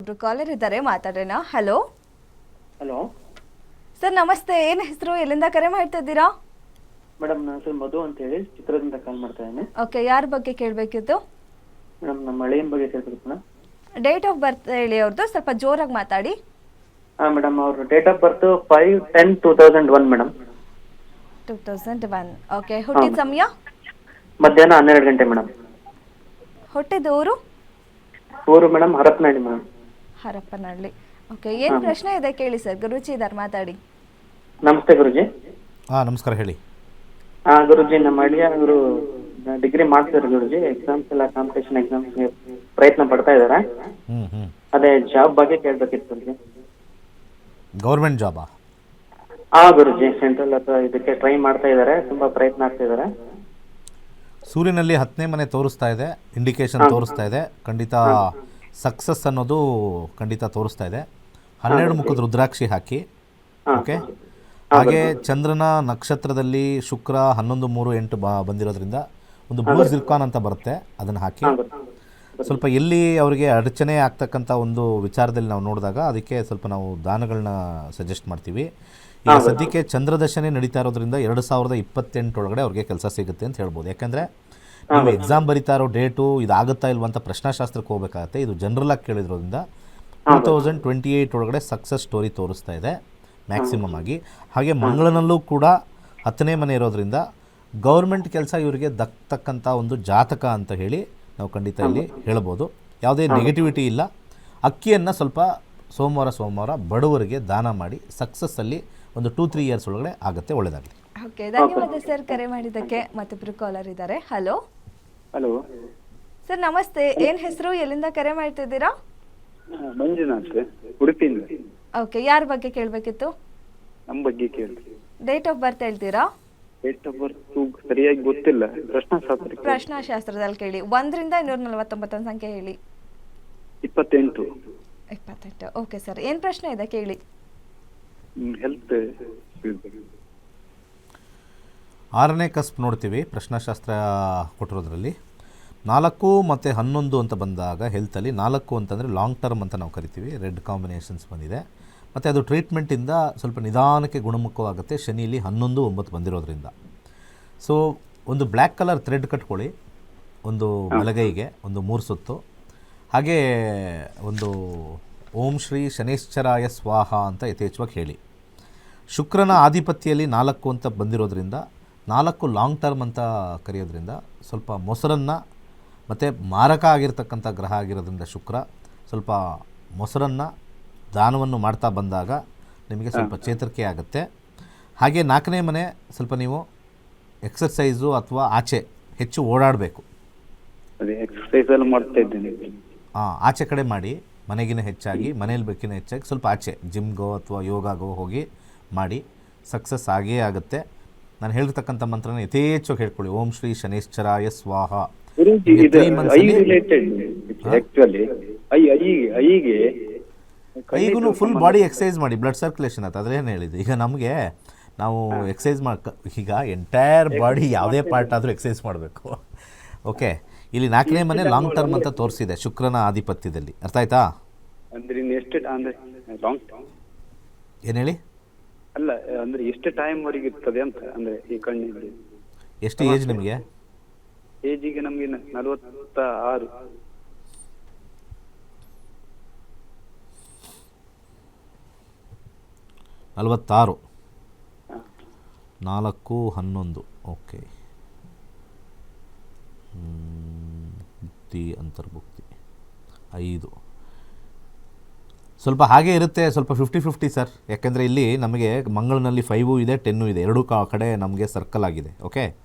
ಮತ್ತೊಬ್ರು ಕಾಲರ್ ಇದ್ದಾರೆ, ಮಾತಾಡೋಣ. ಹಲೋ ಹಲೋ ಸರ್, ನಮಸ್ತೆ. ಏನು ಹೆಸರು, ಎಲ್ಲಿಂದ ಕರೆ ಮಾಡ್ತಾ ಇದ್ದೀರಾ? ಮೇಡಮ್, ನಾನು ಸರ್ ಮಧು ಅಂತ ಹೇಳಿ ಚಿತ್ರದಿಂದ ಕಾಲ್ ಮಾಡ್ತಾ ಇದ್ದೇನೆ. ಓಕೆ, ಯಾರ ಬಗ್ಗೆ ಕೇಳಬೇಕಿತ್ತು? ಮೇಡಮ್, ನಮ್ಮ ಹಳೆಯನ್ ಬಗ್ಗೆ ಕೇಳ್ಬೇಕು ಮೇಡಮ್. ಡೇಟ್ ಆಫ್ ಬರ್ತ್ ಹೇಳಿ ಅವ್ರದ್ದು, ಸ್ವಲ್ಪ ಜೋರಾಗಿ ಮಾತಾಡಿ. ಹಾಂ ಮೇಡಮ್, ಅವ್ರ date of birth 5/10/2001 madam. 2001. Okay, ಹುಟ್ಟಿದ ಸಮಯ? ಮಧ್ಯಾಹ್ನ 12 ಗಂಟೆ ಮೇಡಮ್. ಹುಟ್ಟಿದ ಊರು? ಊರು madam Harapanahalli madam. Harapanahalli. Okay, ಏನು ಪ್ರಶ್ನೆ ಇದೆ ಕೇಳಿ ಸರ್, ಗುರುಜಿ ಇದ್ದಾರೆ, ಮಾತಾಡಿ. ನಮಸ್ತೆ ಗುರುಜಿ. ನಮಸ್ಕಾರ, ಹೇಳಿ. ಗುರುಜಿ, ನಮ್ಮ ಅಳಿಯ ಅವರು ಡಿಗ್ರಿ ಮಾಡ್ತಿದ್ದಾರೆ ಗುರುಜಿ. ಎಕ್ಸಾಮ್ಸ್ ಎಲ್ಲ ಕಾಂಪಿಟೇಷನ್ ಎಕ್ಸಾಮ್ಸ್ ಪ್ರಯತ್ನ ಪಡ್ತಾ ಇದ್ದಾರೆ. ಅದೇ ಜಾಬ್ ಬಗ್ಗೆ ಕೇಳ್ಬೇಕಿತ್ತು ಗುರುಜಿ. ಗೌರ್ಮೆಂಟ್ ಜಾಬಾ? ಗುರುಜಿ, ಸೆಂಟ್ರಲ್ ಅಥವಾ ಇದಕ್ಕೆ ಟ್ರೈ ಮಾಡ್ತಾ ಇದ್ದಾರೆ, ತುಂಬಾ ಪ್ರಯತ್ನ ಆಗ್ತಾ ಇದ್ದಾರೆ. ಸೂರ್ಯನಲ್ಲಿ 10ನೇ ಮನೆ ತೋರಿಸ್ತಾ ಇದೆ, ಇಂಡಿಕೇಶನ್ ತೋರಿಸ್ತಾ ಇದೆ. ಖಂಡಿತ ಸಕ್ಸಸ್ ಅನ್ನೋದು ಖಂಡಿತ ತೋರಿಸ್ತಾ ಇದೆ. 12 ಮುಖದ ರುದ್ರಾಕ್ಷಿ ಹಾಕಿ. ಓಕೆ, ಹಾಗೆ ಚಂದ್ರನ ನಕ್ಷತ್ರದಲ್ಲಿ ಶುಕ್ರ 11-3-8 ಬಂದಿರೋದ್ರಿಂದ ಒಂದು ಬ್ಲೂ ಜಿರ್ಕಾನ್ ಅಂತ ಬರುತ್ತೆ, ಅದನ್ನು ಹಾಕಿ. ಸ್ವಲ್ಪ ಎಲ್ಲಿ ಅವರಿಗೆ ಅಡಚಣೆ ಆಗ್ತಕ್ಕಂಥ ಒಂದು ವಿಚಾರದಲ್ಲಿ ನಾವು ನೋಡಿದಾಗ ಅದಕ್ಕೆ ಸ್ವಲ್ಪ ನಾವು ದಾನಗಳನ್ನ ಸಜೆಸ್ಟ್ ಮಾಡ್ತೀವಿ. ಈಗ ಸದ್ಯಕ್ಕೆ ಚಂದ್ರದಶನೇ ನಡೀತಾ ಇರೋದ್ರಿಂದ 2028 ಒಳಗಡೆ ಅವ್ರಿಗೆ ಕೆಲಸ ಸಿಗುತ್ತೆ ಅಂತ ಹೇಳ್ಬೋದು. ಯಾಕಂದರೆ ನೀವು ಎಕ್ಸಾಮ್ ಬರೀತಾ ಇರೋ ಡೇಟು ಇದಾಗುತ್ತಾ ಇಲ್ವಂತ ಪ್ರಶ್ನಾಶಾಸ್ತ್ರಕ್ಕೆ ಹೋಗಬೇಕಾಗತ್ತೆ. ಇದು ಜನರಲಾಗಿ ಕೇಳಿದ್ರೋದ್ರಿಂದ 2028 ಒಳಗಡೆ ಸಕ್ಸಸ್ ಸ್ಟೋರಿ ತೋರಿಸ್ತಾ ಇದೆ ಮ್ಯಾಕ್ಸಿಮಮ್ ಆಗಿ. ಹಾಗೆ ಮಂಗಳನಲ್ಲೂ ಕೂಡ 10ನೇ ಮನೆ ಇರೋದ್ರಿಂದ ಗೌರ್ಮೆಂಟ್ ಕೆಲಸ ಇವರಿಗೆ ದಕ್ಕತಕ್ಕಂಥ ಒಂದು ಜಾತಕ ಅಂತ ಹೇಳಿ ನಾವು ಖಂಡಿತ ಇಲ್ಲಿ ಹೇಳ್ಬೋದು. ಯಾವುದೇ ನೆಗೆಟಿವಿಟಿ ಇಲ್ಲ. ಅಕ್ಕಿಯನ್ನು ಸ್ವಲ್ಪ ಸೋಮವಾರ ಬಡವರಿಗೆ ದಾನ ಮಾಡಿ ಸಕ್ಸಸ್ಸಲ್ಲಿ ಒಂದು 2-3 ಇಯರ್ಸ್ ಒಳಗಡೆ ಆಗುತ್ತೆ. ಒಳ್ಳೆಯದಾಗಲಿ. ಓಕೆ, ಧನ್ಯವಾದ ಸರ್ ಕರೆ ಮಾಡಿದ್ದಕ್ಕೆ. ಮತ್ತೊಬ್ರು ಕಾಲರ್ ಇದ್ದಾರೆ. ಹಲೋ ಹಲೋ ಸರ್, ನಮಸ್ತೆ. ಏನು ಹೆಸರು, ಎಲ್ಲಿಂದ ಕರೆ ಮಾಡ್ತಿದ್ದೀರಾ? ಮಂಜುನಾಥ್, ಉಡುಪಿಯಿಂದ. ಓಕೆ, ಯಾರ ಬಗ್ಗೆ ಕೇಳಬೇಕಿತ್ತು? ನಮ್ಮ ಬಗ್ಗೆ ಕೇಳಿ. ಡೇಟ್ ಆಫ್ ಬರ್ತ್ ಹೇಳ್ತೀರಾ? ಡೇಟ್ ಆಫ್ ಬರ್ತ್ ಸರಿಯಾಗಿ ಗೊತ್ತಿಲ್ಲ, ಪ್ರಶ್ನಾಶಾಸ್ತ್ರದಲ್ಲಿ ಕೇಳಿ. 1ರಿಂದ 249 ಸಂಖ್ಯೆ ಹೇಳಿ. 28. 28. ಓಕೆ ಸರ್, ಏನು ಪ್ರಶ್ನೆ ಇದೆ ಕೇಳಿ. ಹೆಲ್ತ್ 6ನೇ ಕಸ್ಪ್ ನೋಡ್ತೀವಿ ಪ್ರಶ್ನಾಶಾಸ್ತ್ರ ಕೊಟ್ಟಿರೋದ್ರಲ್ಲಿ. 4 ಮತ್ತು 11 ಅಂತ ಬಂದಾಗ ಹೆಲ್ತಲ್ಲಿ 4 ಅಂತಂದರೆ ಲಾಂಗ್ ಟರ್ಮ್ ಅಂತ ನಾವು ಕರಿತೀವಿ. ರೆಡ್ ಕಾಂಬಿನೇಷನ್ಸ್ ಬಂದಿದೆ ಮತ್ತು ಅದು ಟ್ರೀಟ್ಮೆಂಟಿಂದ ಸ್ವಲ್ಪ ನಿಧಾನಕ್ಕೆ ಗುಣಮುಖವಾಗುತ್ತೆ. ಶನಿಲಿ 11-9 ಬಂದಿರೋದ್ರಿಂದ. ಸೊ ಒಂದು ಬ್ಲ್ಯಾಕ್ ಕಲರ್ ಥ್ರೆಡ್ ಕಟ್ಕೊಳ್ಳಿ ಒಂದು ಬಲಗೈಗೆ, ಒಂದು 3 ಸುತ್ತು. ಹಾಗೇ ಒಂದು ಓಂ ಶ್ರೀ ಶನೇಶ್ಚರಾಯ ಸ್ವಾಹ ಅಂತ ಯಥೇಚ್ಛವಾಗಿ ಹೇಳಿ. ಶುಕ್ರನ ಆಧಿಪತ್ಯದಲ್ಲಿ 4 ಅಂತ ಬಂದಿರೋದ್ರಿಂದ 4 ಲಾಂಗ್ ಟರ್ಮ್ ಅಂತ ಕರೆಯೋದ್ರಿಂದ ಸ್ವಲ್ಪ ಮೊಸರನ್ನು ಮತ್ತು ಮಾರಕ ಆಗಿರ್ತಕ್ಕಂಥ ಗ್ರಹ ಆಗಿರೋದ್ರಿಂದ ಶುಕ್ರ ಸ್ವಲ್ಪ ಮೊಸರನ್ನು ದಾನವನ್ನು ಮಾಡ್ತಾ ಬಂದಾಗ ನಿಮಗೆ ಸ್ವಲ್ಪ ಚೇತರಿಕೆ ಆಗುತ್ತೆ. ಹಾಗೆ 4ನೇ ಮನೆ ಸ್ವಲ್ಪ ನೀವು ಎಕ್ಸರ್ಸೈಸು ಅಥವಾ ಆಚೆ ಹೆಚ್ಚು ಓಡಾಡಬೇಕು. ಅದೇ ಎಕ್ಸರ್ಸೈಸ್ ಎಲ್ಲ ಮಾಡ್ತಾ ಇದ್ದೀನಿ. ಆಚೆ ಕಡೆ ಮಾಡಿ, ಮನೆಗಿನ ಹೆಚ್ಚಾಗಿ, ಮನೇಲಿ ಬೇಕಿನ ಹೆಚ್ಚಾಗಿ ಸ್ವಲ್ಪ ಆಚೆ ಜಿಮ್ಗೋ ಅಥವಾ ಯೋಗಾಗೋ ಹೋಗಿ ಮಾಡಿ ಸಕ್ಸಸ್ ಆಗೇ ಆಗುತ್ತೆ. ನಾನು ಹೇಳಿರ್ತಕ್ಕಂಥ ಮಂತ್ರನ ಯಥೇಚ್ಛವಾಗಿ ಹೇಳ್ಕೊಳ್ಳಿ. ಓಂ ಶ್ರೀ ಶನೇಶ್ಚರಾಯ ಸ್ವಾಹ. ಈಗೂ ಫುಲ್ ಬಾಡಿ ಎಕ್ಸಸೈಸ್ ಮಾಡಿ, ಬ್ಲಡ್ ಸರ್ಕ್ಯುಲೇಷನ್ ಆಯ್ತು. ಅದ್ರೇನು ಹೇಳಿದ್ದು, ಈಗ ನಮಗೆ ನಾವು ಎಕ್ಸಸೈಸ್ ಈಗ ಎಂಟೈರ್ ಬಾಡಿ ಯಾವುದೇ ಪಾರ್ಟ್ ಆದರೂ ಎಕ್ಸಸೈಸ್ ಮಾಡಬೇಕು. ಓಕೆ, ಇಲ್ಲಿ 4ನೇ ಮನೆ ಲಾಂಗ್ ಟರ್ಮ್ ಅಂತ ತೋರಿಸಿದೆ ಶುಕ್ರನ ಆಧಿಪತ್ಯದಲ್ಲಿ. ಅರ್ಥ ಆಯ್ತಾ? ಏನು ಹೇಳಿ? ಅಲ್ಲ, ಅಂದ್ರೆ ಎಷ್ಟು ಟೈಮ್ ವರೆಗೆ ಇರ್ತದೆ ಅಂತ, ಅಂದ್ರೆ ಈ ಕಣ್ಣಿನಲ್ಲಿ. ಎಷ್ಟು ಏಜ್ ನಿಮಗೆ? ಏಜಿಗೆ ನಮಗೆ 46. 46. 4-11. ಓಕೆ. ಭುಕ್ತಿ ಅಂತರ್ಭುಕ್ತಿ 5. ಸ್ವಲ್ಪ ಹಾಗೇ ಇರುತ್ತೆ, ಸ್ವಲ್ಪ 50-50 ಸರ್. ಯಾಕೆಂದರೆ ಇಲ್ಲಿ ನಮಗೆ ಮಂಗಳನಲ್ಲಿ 5 ಇದೆ, 10 ಇದೆ, ಎರಡೂ ಕಡೆ ನಮಗೆ ಸರ್ಕಲ್ ಆಗಿದೆ. ಓಕೆ.